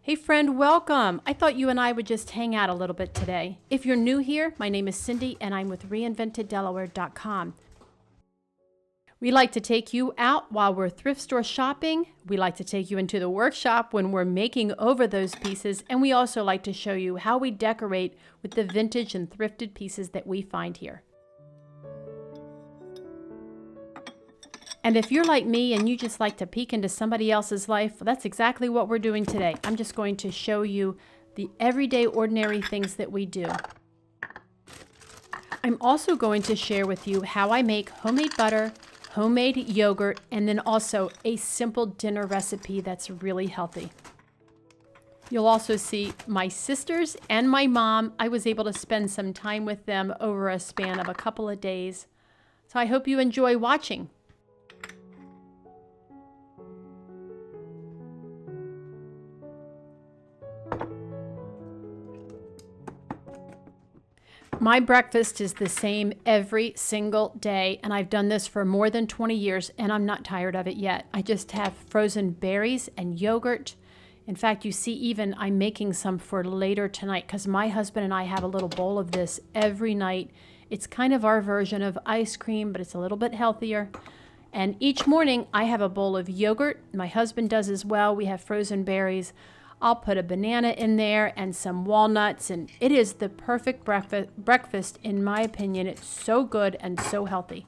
Hey friend, welcome. I thought you and I would just hang out a little bit today. If you're new here, my name is Cindy and I'm with reinventeddelaware.com. We like to take you out while we're thrift store shopping. We like to take you into the workshop when we're making over those pieces. And we also like to show you how we decorate with the vintage and thrifted pieces that we find here. And if you're like me and you just like to peek into somebody else's life, that's exactly what we're doing today. I'm just going to show you the everyday ordinary things that we do. I'm also going to share with you how I make homemade butter, homemade yogurt, and then also a simple dinner recipe that's really healthy. You'll also see my sisters and my mom. I was able to spend some time with them over a span of a couple of days. So I hope you enjoy watching. My breakfast is the same every single day, and I've done this for more than 20 years, and I'm not tired of it yet. I just have frozen berries and yogurt. In fact, you see even I'm making some for later tonight because my husband and I have a little bowl of this every night. It's kind of our version of ice cream, but it's a little bit healthier. And each morning I have a bowl of yogurt. My husband does as well. We have frozen berries. I'll put a banana in there and some walnuts, and it is the perfect breakfast in my opinion. It's so good and so healthy.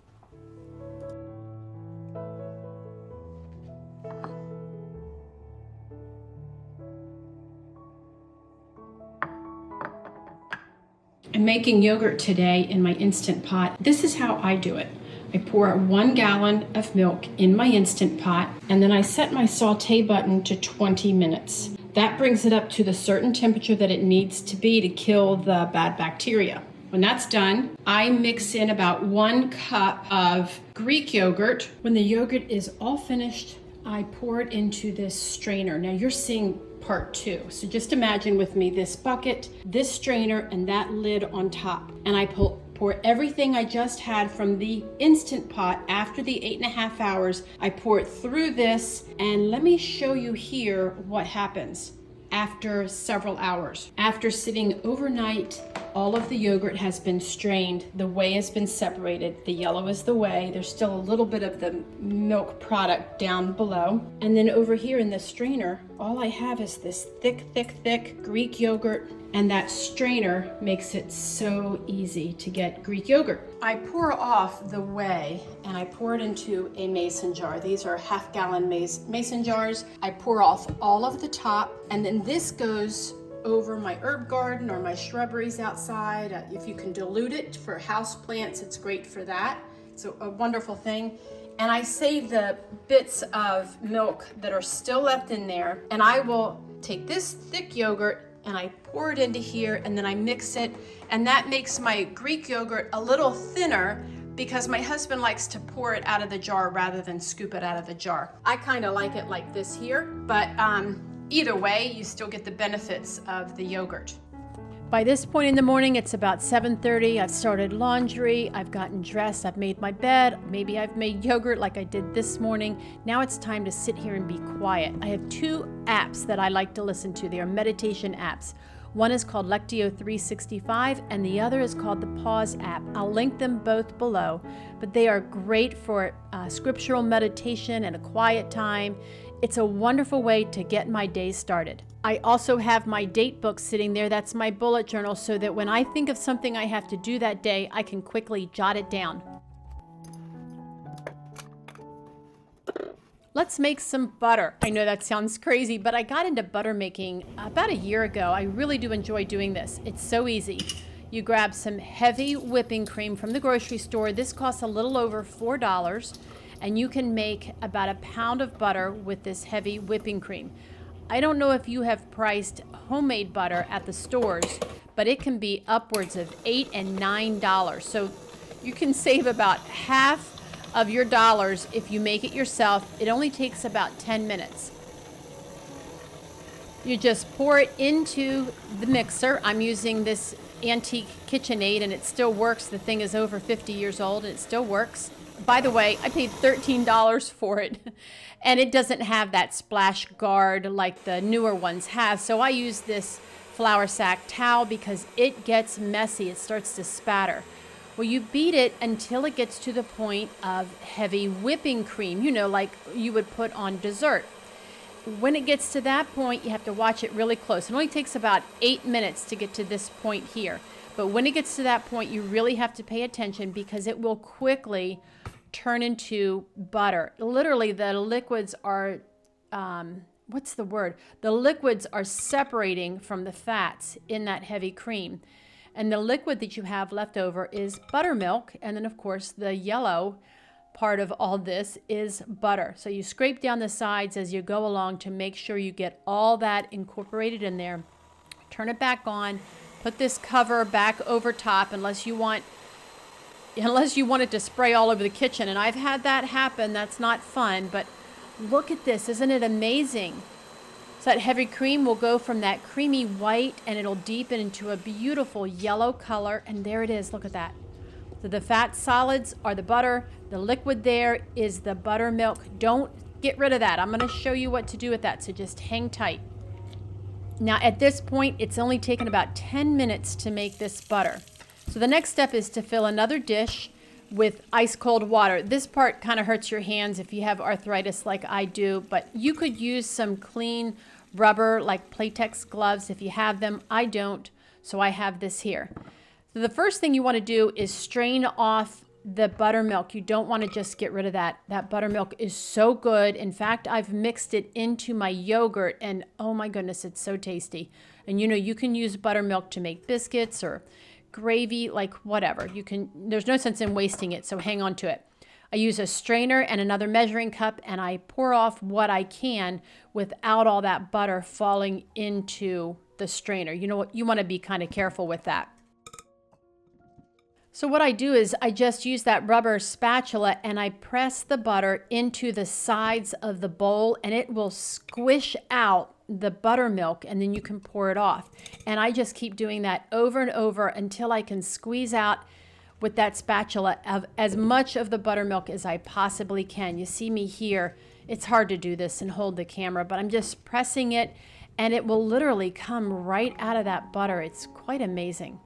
I'm making yogurt today in my Instant Pot. This is how I do it. I pour 1 gallon of milk in my Instant Pot, and then I set my saute button to 20 minutes. That brings it up to the certain temperature that it needs to be to kill the bad bacteria. When that's done, I mix in about 1 cup of Greek yogurt. When the yogurt is all finished, I pour it into this strainer. Now you're seeing part 2. So just imagine with me this bucket, this strainer, and that lid on top. And I pour everything I just had from the Instant Pot after the 8.5 hours. I pour it through this, and let me show you here what happens after several hours. After sitting overnight, all of the yogurt has been strained. The whey has been separated. The yellow is the whey. There's still a little bit of the milk product down below. And then over here in the strainer, all I have is this thick Greek yogurt, and that strainer makes it so easy to get Greek yogurt. I pour off the whey and I pour it into a mason jar. These are half-gallon mason jars. I pour off all of the top, and then this goes over my herb garden or my shrubberies outside. If you can dilute it for house plants, it's great for that. It's a wonderful thing. And I save the bits of milk that are still left in there, and I will take this thick yogurt and I pour it into here, and then I mix it, and that makes my Greek yogurt a little thinner because my husband likes to pour it out of the jar rather than scoop it out of the jar. I kind of like it like this here, but either way, you still get the benefits of the yogurt. By this point in the morning, it's about 7:30. I've started laundry, I've gotten dressed, I've made my bed, maybe I've made yogurt like I did this morning. Now it's time to sit here and be quiet. I have 2 apps that I like to listen to. They are meditation apps. One is called Lectio 365 and the other is called the Pause app. I'll link them both below, but they are great for scriptural meditation and a quiet time. It's a wonderful way to get my day started. I also have my date book sitting there. That's my bullet journal, so that when I think of something I have to do that day, I can quickly jot it down. Let's make some butter. I know that sounds crazy, but I got into butter making about a year ago. I really do enjoy doing this. It's so easy. You grab some heavy whipping cream from the grocery store. This costs a little over $4, and you can make about a pound of butter with this heavy whipping cream. I don't know if you have priced homemade butter at the stores, but it can be upwards of $8 and $9. So you can save about half of your dollars if you make it yourself. It only takes about 10 minutes. You just pour it into the mixer. I'm using this antique KitchenAid and it still works. The thing is over 50 years old and it still works. By the way, I paid $13 for it, and it doesn't have that splash guard like the newer ones have. So I use this flour sack towel because it gets messy. It starts to spatter. Well, you beat it until it gets to the point of heavy whipping cream, you know, like you would put on dessert. When it gets to that point, you have to watch it really close. It only takes about 8 minutes to get to this point here. But when it gets to that point, you really have to pay attention because it will quickly turn into butter. Literally, the liquids are, what's the word? The liquids are separating from the fats in that heavy cream. And the liquid that you have left over is buttermilk. And then, of course, the yellow part of all this is butter. So you scrape down the sides as you go along to make sure you get all that incorporated in there. Turn it back on. Put this cover back over top unless you want it to spray all over the kitchen. And I've had that happen. That's not fun. But look at this. Isn't it amazing? So that heavy cream will go from that creamy white and it'll deepen into a beautiful yellow color. And there it is. Look at that. So the fat solids are the butter. The liquid there is the buttermilk. Don't get rid of that. I'm going to show you what to do with that. So just hang tight. Now at this point, it's only taken about 10 minutes to make this butter. So the next step is to fill another dish with ice cold water. This part kind of hurts your hands if you have arthritis like I do, but you could use some clean rubber like Playtex gloves if you have them. I don't, so I have this here. So the first thing you want to do is strain off the buttermilk. You don't want to just get rid of that. That buttermilk is so good. In fact, I've mixed it into my yogurt and oh my goodness, it's so tasty. And you know, you can use buttermilk to make biscuits or gravy, like whatever. There's no sense in wasting it, so hang on to it. I use a strainer and another measuring cup and I pour off what I can without all that butter falling into the strainer. You know what? You want to be kind of careful with that. So what I do is I just use that rubber spatula and I press the butter into the sides of the bowl and it will squish out the buttermilk and then you can pour it off. And I just keep doing that over and over until I can squeeze out with that spatula of as much of the buttermilk as I possibly can. You see me here. It's hard to do this and hold the camera, but I'm just pressing it and it will literally come right out of that butter. It's quite amazing.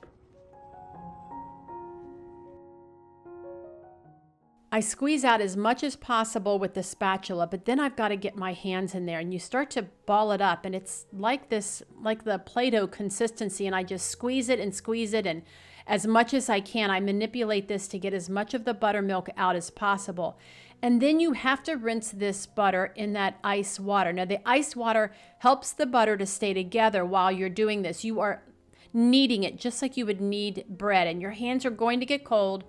I squeeze out as much as possible with the spatula, but then I've got to get my hands in there and you start to ball it up and it's like this, like the Play-Doh consistency, and I just squeeze it and as much as I can, I manipulate this to get as much of the buttermilk out as possible. And then you have to rinse this butter in that ice water. Now the ice water helps the butter to stay together while you're doing this. You are kneading it just like you would knead bread and your hands are going to get cold.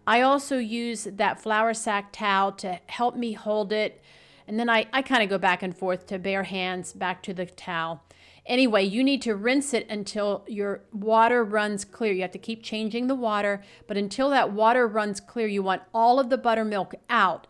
I also use that flour sack towel to help me hold it. And then I kind of go back and forth to bare hands, back to the towel. Anyway, you need to rinse it until your water runs clear. You have to keep changing the water, but until that water runs clear, you want all of the buttermilk out.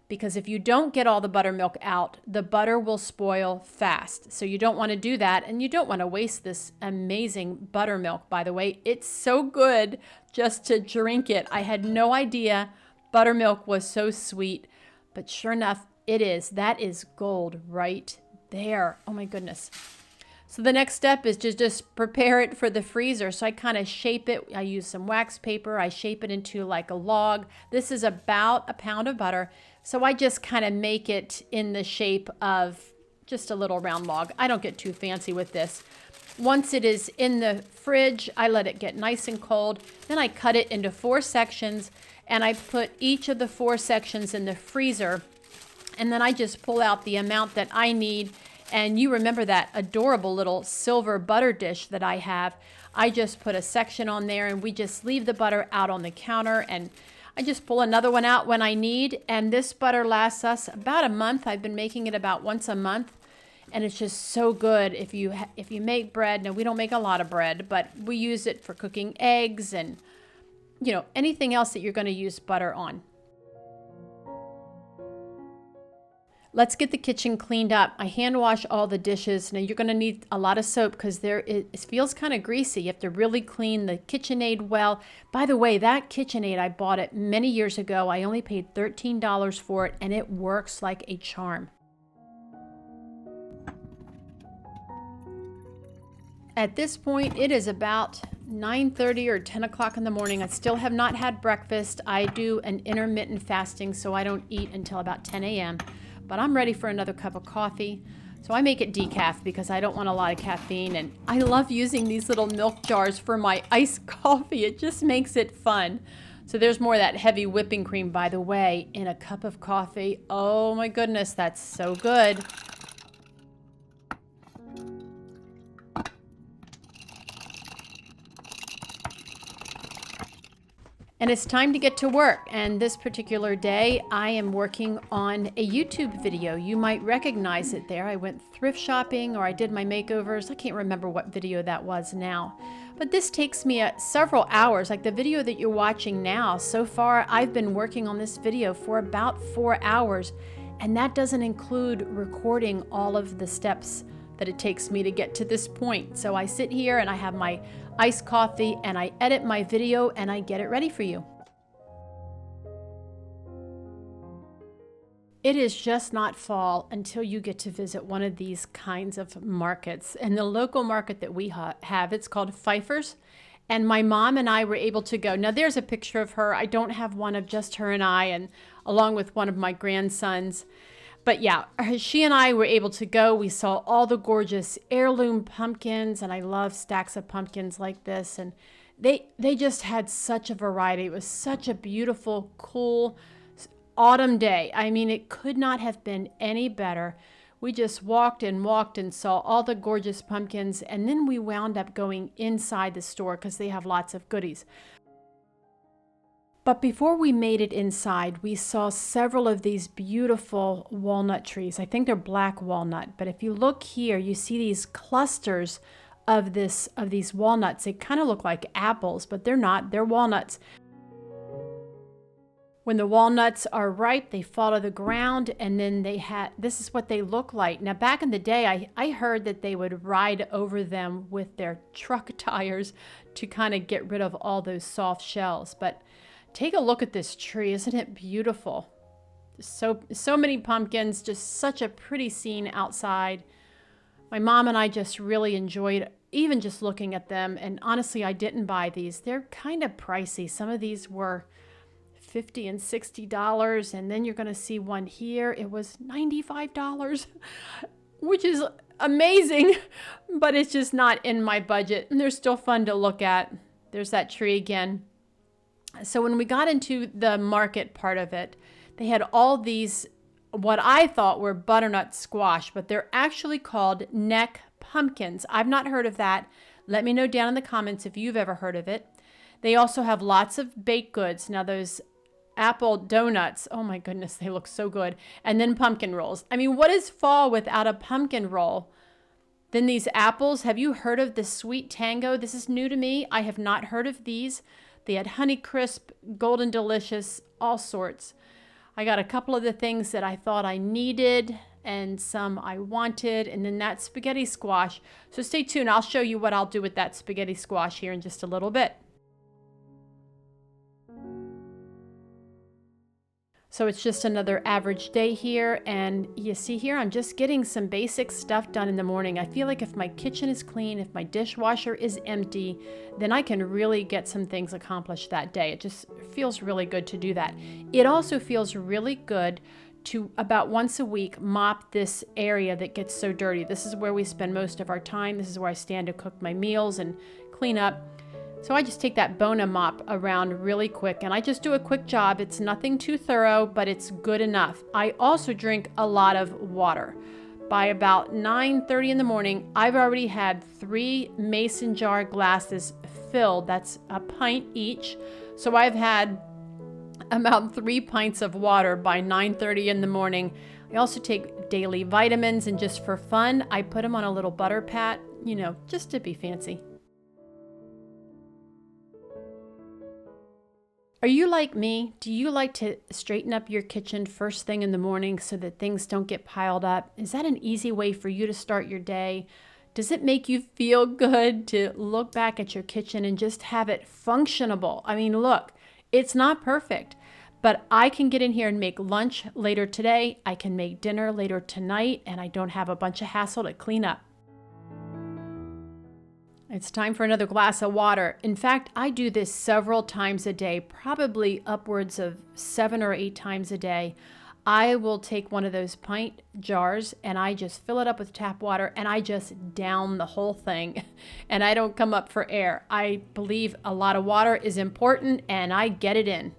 Because if you don't get all the buttermilk out, the butter will spoil fast. So you don't want to do that, and you don't want to waste this amazing buttermilk, by the way. It's so good just to drink it. I had no idea buttermilk was so sweet, but sure enough, it is. That is gold right there. Oh my goodness. So the next step is to just prepare it for the freezer. So I kind of shape it. I use some wax paper. I shape it into like a log. This is about a pound of butter. So I just kind of make it in the shape of just a little round log. I don't get too fancy with this. Once it is in the fridge, I let it get nice and cold. Then I cut it into 4 sections and I put each of the 4 sections in the freezer. And then I just pull out the amount that I need. And you remember that adorable little silver butter dish that I have. I just put a section on there and we just leave the butter out on the counter and I just pull another one out when I need. And this butter lasts us about a month. I've been making it about once a month. And it's just so good if you make bread. Now, we don't make a lot of bread, but we use it for cooking eggs and, you know, anything else that you're going to use butter on. Let's get the kitchen cleaned up. I hand wash all the dishes. Now you're going to need a lot of soap because it feels kind of greasy. You have to really clean the KitchenAid well. By the way, that KitchenAid, I bought it many years ago. I only paid $13 for it, and it works like a charm. At this point, it is about 9:30 or 10 o'clock in the morning. I still have not had breakfast. I do an intermittent fasting, so I don't eat until about 10 a.m. But I'm ready for another cup of coffee. So I make it decaf because I don't want a lot of caffeine. And I love using these little milk jars for my iced coffee. It just makes it fun. So there's more of that heavy whipping cream, by the way, in a cup of coffee. Oh my goodness, that's so good. And it's time to get to work. And this particular day, I am working on a YouTube video. You might recognize it there. I went thrift shopping or I did my makeovers. I can't remember what video that was now. But this takes me several hours. Like the video that you're watching now, so far I've been working on this video for about 4 hours. And that doesn't include recording all of the steps that it takes me to get to this point. So I sit here and I have my iced coffee and I edit my video and I get it ready for you. It is just not fall until you get to visit one of these kinds of markets. And the local market that we have, it's called Pfeiffer's. And my mom and I were able to go. Now there's a picture of her. I don't have one of just her and I, and along with one of my grandsons. But yeah, she and I were able to go. We saw all the gorgeous heirloom pumpkins, and I love stacks of pumpkins like this. And they just had such a variety. It was such a beautiful, cool autumn day. I mean, it could not have been any better. We just walked and saw all the gorgeous pumpkins, and then we wound up going inside the store because they have lots of goodies. But before we made it inside, we saw several of these beautiful walnut trees. I think they're black walnut, but if you look here, you see these clusters of these walnuts. They kind of look like apples, but they're not. They're walnuts. When the walnuts are ripe, they fall to the ground, and then this is what they look like. Now, back in the day, I heard that they would ride over them with their truck tires to kind of get rid of all those soft shells. But take a look at this tree. Isn't it beautiful? So many pumpkins, just such a pretty scene outside. My mom and I just really enjoyed even just looking at them. And honestly, I didn't buy these. They're kind of pricey. Some of these were $50 and $60. And then you're going to see one here. It was $95, which is amazing, but it's just not in my budget. And they're still fun to look at. There's that tree again. So when we got into the market part of it, they had all these, what I thought were butternut squash, but they're actually called neck pumpkins. I've not heard of that. Let me know down in the comments if you've ever heard of it. They also have lots of baked goods. Now those apple donuts, oh my goodness, they look so good. And then pumpkin rolls. I mean, what is fall without a pumpkin roll? Then these apples, have you heard of the Sweet Tango? This is new to me. I have not heard of these. They had Honey Crisp, Golden Delicious, all sorts. I got a couple of the things that I thought I needed and some I wanted, and then that spaghetti squash. So stay tuned. I'll show you what I'll do with that spaghetti squash here in just a little bit. So it's just another average day here, and you see here, I'm just getting some basic stuff done in the morning. I feel like if my kitchen is clean, if my dishwasher is empty, then I can really get some things accomplished that day. It just feels really good to do that. It also feels really good to about once a week mop this area that gets so dirty. This is where we spend most of our time. This is where I stand to cook my meals and clean up. So I just take that Bona mop around really quick, and I just do a quick job. It's nothing too thorough, but it's good enough. I also drink a lot of water. By about 9:30 in the morning, I've already had 3 mason jar glasses filled. That's a pint each. So I've had about 3 pints of water by 9:30 in the morning. I also take daily vitamins, and just for fun, I put them on a little butter pat, just to be fancy. Are you like me? Do you like to straighten up your kitchen first thing in the morning so that things don't get piled up? Is that an easy way for you to start your day? Does it make you feel good to look back at your kitchen and just have it functionable? I mean, look, it's not perfect, but I can get in here and make lunch later today. I can make dinner later tonight, and I don't have a bunch of hassle to clean up. It's time for another glass of water. In fact, I do this several times a day, probably upwards of 7 or 8 times a day. I will take one of those pint jars and I just fill it up with tap water and I just down the whole thing and I don't come up for air. I believe a lot of water is important and I get it in.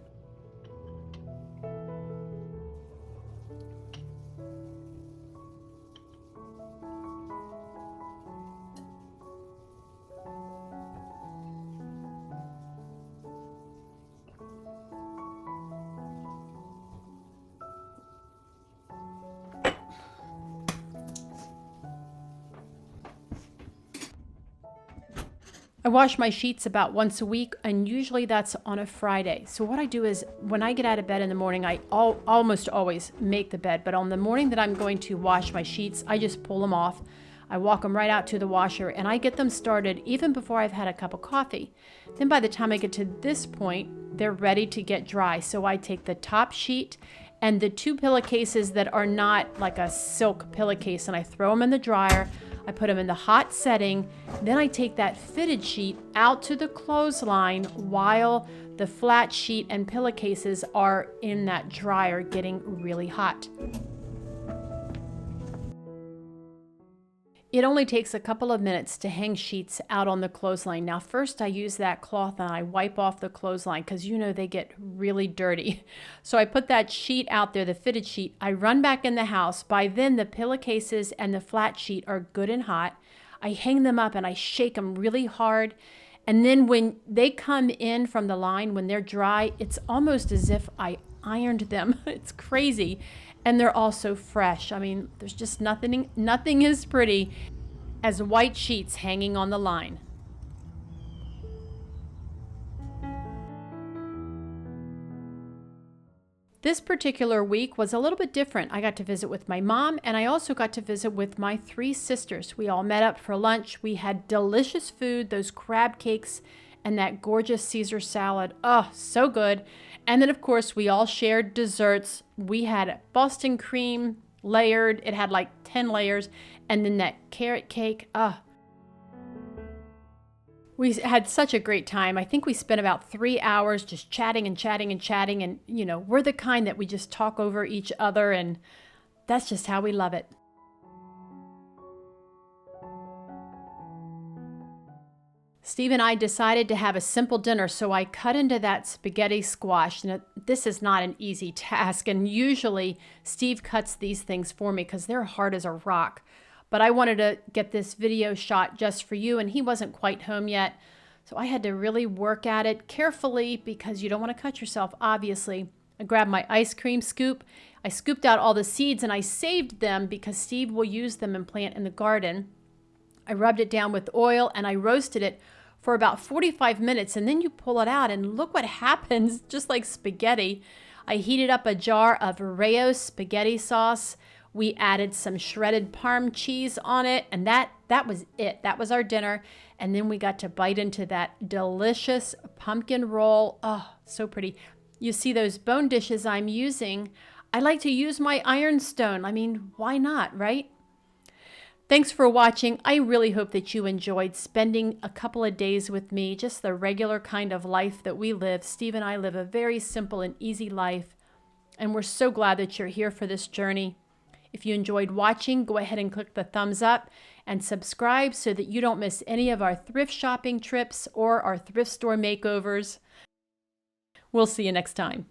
I wash my sheets about once a week, and usually that's on a Friday. So what I do is when I get out of bed in the morning, I almost always make the bed. But on the morning that I'm going to wash my sheets, I just pull them off. I walk them right out to the washer, and I get them started even before I've had a cup of coffee. Then by the time I get to this point, they're ready to get dry. So I take the top sheet and the 2 pillowcases that are not like a silk pillowcase, and I throw them in the dryer. I put them in the hot setting. Then I take that fitted sheet out to the clothesline while the flat sheet and pillowcases are in that dryer getting really hot. It only takes a couple of minutes to hang sheets out on the clothesline. Now, first I use that cloth and I wipe off the clothesline because you know they get really dirty. So I put that sheet out there, the fitted sheet. I run back in the house. By then the pillowcases and the flat sheet are good and hot. I hang them up and I shake them really hard. And then when they come in from the line, when they're dry, it's almost as if I ironed them. It's crazy. And they're also fresh. I mean, there's just nothing as pretty as white sheets hanging on the line. This particular week was a little bit different. I got to visit with my mom, and I also got to visit with my 3 sisters. We all met up for lunch. We had delicious food, those crab cakes and that gorgeous Caesar salad. Oh, so good. And then, of course, we all shared desserts. We had Boston cream layered. It had like 10 layers. And then that carrot cake. We had such a great time. I think we spent about 3 hours just chatting and chatting and chatting. And, you know, we're the kind that we just talk over each other. And that's just how we love it. Steve and I decided to have a simple dinner, so I cut into that spaghetti squash. Now, this is not an easy task, and usually Steve cuts these things for me because they're hard as a rock. But I wanted to get this video shot just for you, and he wasn't quite home yet. So I had to really work at it carefully because you don't want to cut yourself, obviously. I grabbed my ice cream scoop. I scooped out all the seeds, and I saved them because Steve will use them and plant in the garden. I rubbed it down with oil and I roasted it for about 45 minutes, and then you pull it out and look what happens, just like spaghetti. I heated up a jar of Rayo spaghetti sauce. We added some shredded Parm cheese on it, and that was it. That was our dinner. And then we got to bite into that delicious pumpkin roll. Oh, so pretty. You see those bone dishes I'm using. I like to use my ironstone. I mean, why not, right? Thanks for watching. I really hope that you enjoyed spending a couple of days with me, just the regular kind of life that we live. Steve and I live a very simple and easy life, and we're so glad that you're here for this journey. If you enjoyed watching, go ahead and click the thumbs up and subscribe so that you don't miss any of our thrift shopping trips or our thrift store makeovers. We'll see you next time.